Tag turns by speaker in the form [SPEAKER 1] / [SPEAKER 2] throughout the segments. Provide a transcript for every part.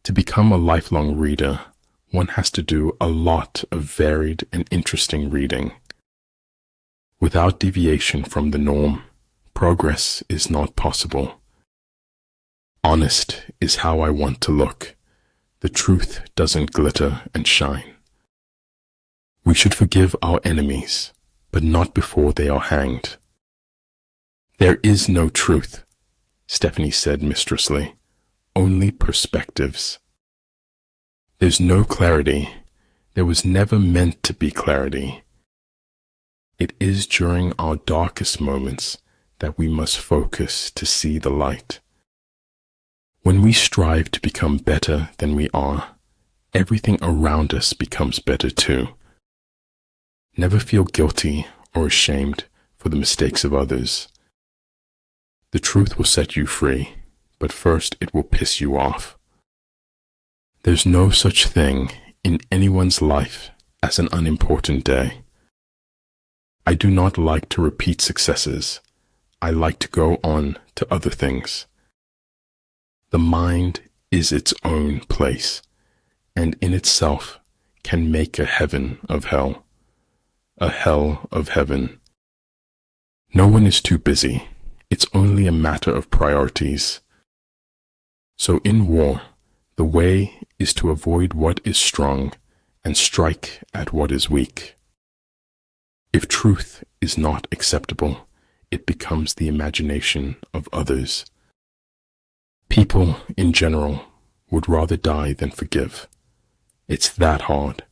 [SPEAKER 1] To become a lifelong reader, one has to do a lot of varied and interesting reading. Without deviation from the norm, progress is not possible. Honest is how I want to look. The truth doesn't glitter and shine. We should forgive our enemies, but not before they are hanged. There is no truth, Stephanie said mistressly, only perspectives. There's no clarity. There was never meant to be clarity. It is during our darkest moments that we must focus to see the light. When we strive to become better than we are, everything around us becomes better too. Never feel guilty or ashamed for the mistakes of others. The truth will set you free, but first it will piss you off. There's no such thing in anyone's life as an unimportant day. I do not like to repeat successes. I like to go on to other things. The mind is its own place, and in itself can make a heaven of hell, a hell of heaven. No one is too busy. It's only a matter of priorities. So in war, the way is to avoid what is strong and strike at what is weak. If truth is not acceptable, it becomes the imagination of others. People, in general, would rather die than forgive. It's that hard.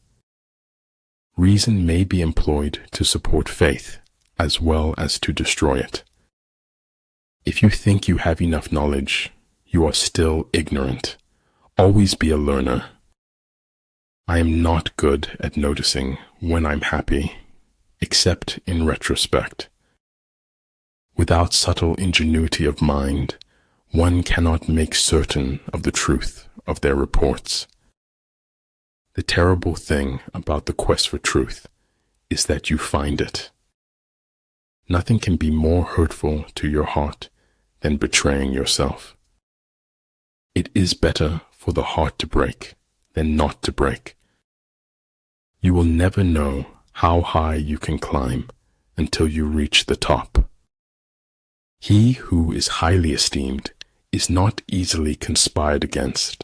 [SPEAKER 1] Reason may be employed to support faith, as well as to destroy it. If you think you have enough knowledge, you are still ignorant. Always be a learner. I am not good at noticing when I'm happy, except in retrospect. Without subtle ingenuity of mind, one cannot make certain of the truth of their reports. The terrible thing about the quest for truth is that you find it. Nothing can be more hurtful to your heart than betraying yourself. It is better for the heart to break than not to break. You will never know how high you can climb until you reach the top. He who is highly esteemed is not easily conspired against.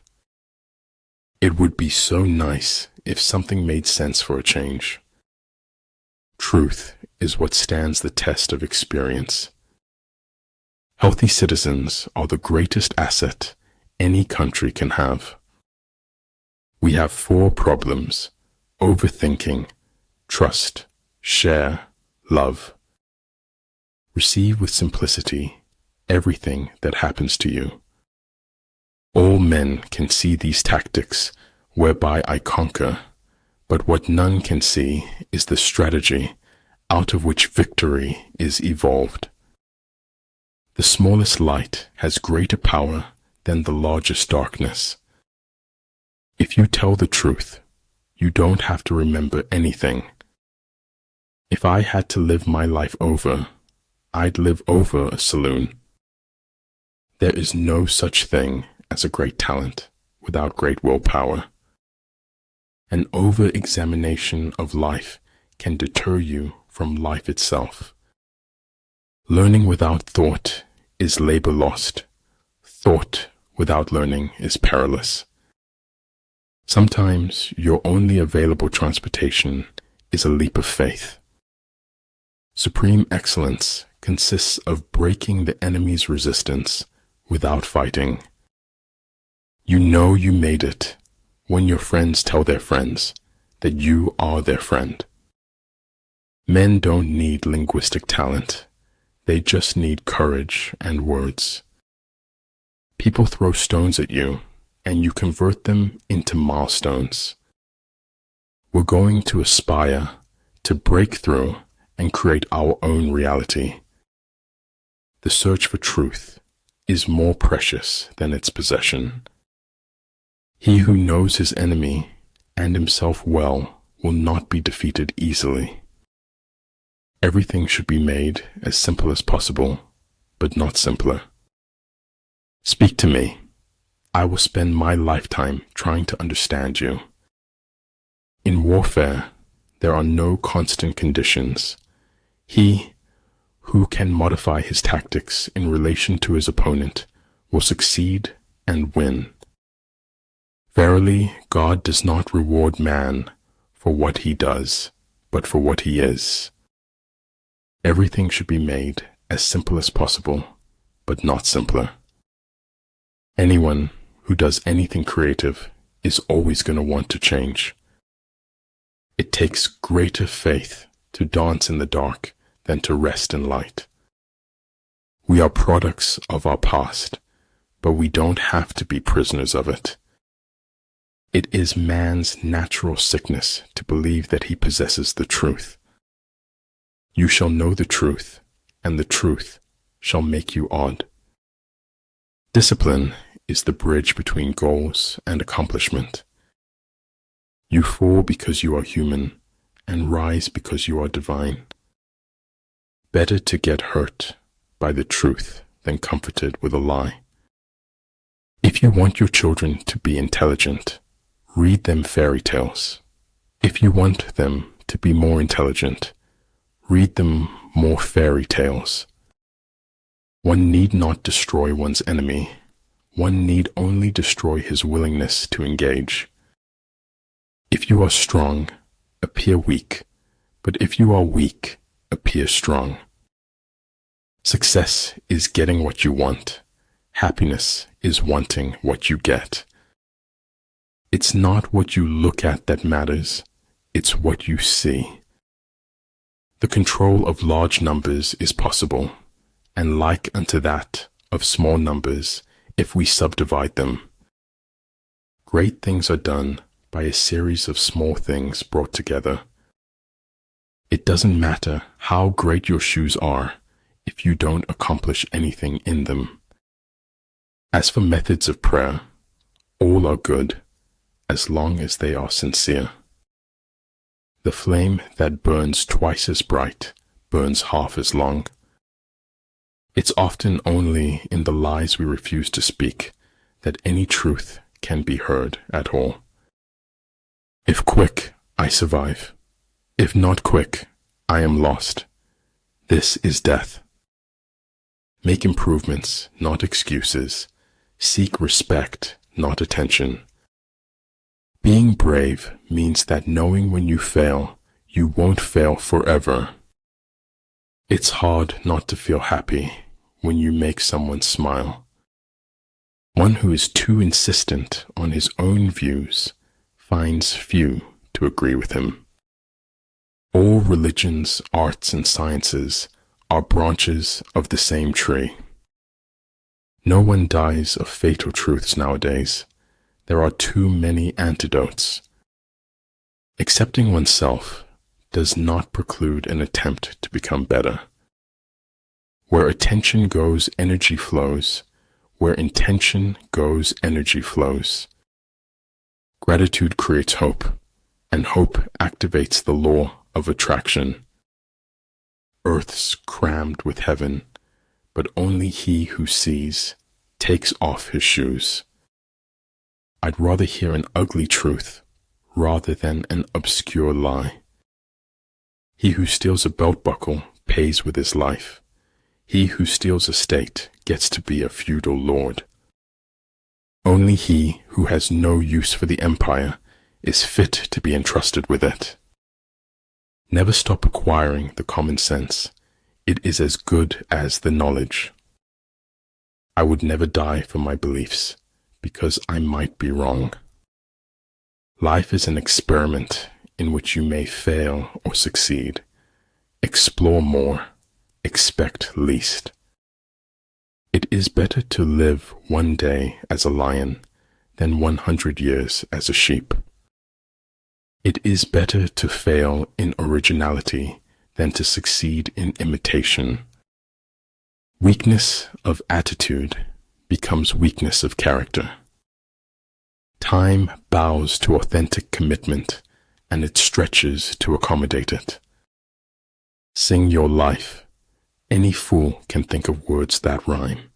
[SPEAKER 1] It would be so nice if something made sense for a change. Truth is what stands the test of experience. Healthy citizens are the greatest asset any country can have. We have 4 problems: overthinking, trust, share, love. Receive with simplicity everything that happens to you. All men can see these tactics whereby I conquer, but what none can see is the strategy out of which victory is evolved. The smallest light has greater power than the largest darkness. If you tell the truth, you don't have to remember anything. If I had to live my life over, I'd live over a saloon. There is no such thing as a great talent without great willpower. An over-examination of life can deter you from life itself. Learning without thought is labor lost. Thought without learning is perilous. Sometimes your only available transportation is a leap of faith. Supreme excellence consists of breaking the enemy's resistance without fighting. You know you made it when your friends tell their friends that you are their friend. Men don't need linguistic talent. They just need courage and words. People throw stones at you, and you convert them into milestones. We're going to aspire to break through and create our own reality. The search for truth is more precious than its possession. He who knows his enemy and himself well will not be defeated easily. Everything should be made as simple as possible, but not simpler. Speak to me. I will spend my lifetime trying to understand you. In warfare, there are no constant conditions. He who can modify his tactics in relation to his opponent will succeed and win. Verily, God does not reward man for what he does, but for what he is. Everything should be made as simple as possible, but not simpler. Anyone who does anything creative is always going to want to change. It takes greater faith to dance in the dark than to rest in light. We are products of our past, but we don't have to be prisoners of it. It is man's natural sickness to believe that he possesses the truth. You shall know the truth, and the truth shall make you odd. Discipline is the bridge between goals and accomplishment. You fall because you are human, and rise because you are divine. Better to get hurt by the truth than comforted with a lie. If you want your children to be intelligent, read them fairy tales. If you want them to be more intelligent, read them more fairy tales. One need not destroy one's enemy. One need only destroy his willingness to engage. If you are strong, appear weak, but if you are weak, appear strong. Success is getting what you want. Happiness is wanting what you get. It's not what you look at that matters, it's what you see. The control of large numbers is possible, and like unto that of small numbers, if we subdivide them. Great things are done by a series of small things brought together. It doesn't matter how great your shoes are if you don't accomplish anything in them. As for methods of prayer, all are good as long as they are sincere. The flame that burns twice as bright burns half as long. It's often only in the lies we refuse to speak that any truth can be heard at all. If quick, I survive. If not quick, I am lost. This is death. Make improvements, not excuses. Seek respect, not attention. Being brave means that knowing when you fail, you won't fail forever. It's hard not to feel happy when you make someone smile. One who is too insistent on his own views finds few to agree with him. All religions, arts, and sciences are branches of the same tree. No one dies of fatal truths nowadays. There are too many antidotes. Accepting oneself does not preclude an attempt to become better. Where attention goes, energy flows. Where intention goes, energy flows. Gratitude creates hope, and hope activates the law of attraction. Earth's crammed with heaven, but only he who sees takes off his shoes. I'd rather hear an ugly truth rather than an obscure lie. He who steals a belt buckle pays with his life. He who steals a state gets to be a feudal lord. Only he who has no use for the empire is fit to be entrusted with it. Never stop acquiring the common sense. It is as good as the knowledge. I would never die for my beliefs, because I might be wrong. Life is an experiment in which you may fail or succeed. Explore more, expect least. It is better to live one day as a lion than 100 years as a sheep. It is better to fail in originality than to succeed in imitation. Weakness of attitude becomes weakness of character. Time bows to authentic commitment, and it stretches to accommodate it. Sing your life. Any fool can think of words that rhyme.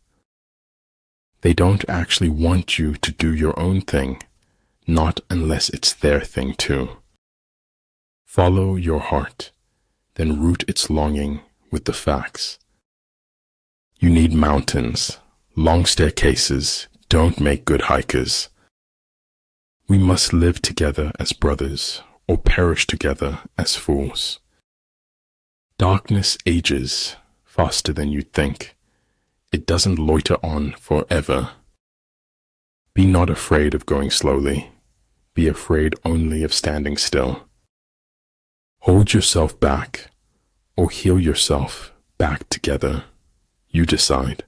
[SPEAKER 1] They don't actually want you to do your own thing, not unless it's their thing too. Follow your heart, then root its longing with the facts. You need mountains. Long staircases don't make good hikers. We must live together as brothers, or perish together as fools. Darkness ages faster than you'd think. It doesn't loiter on forever. Be not afraid of going slowly. Be afraid only of standing still. Hold yourself back, or heal yourself back together. You decide.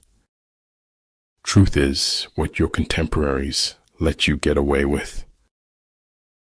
[SPEAKER 1] Truth is what your contemporaries let you get away with.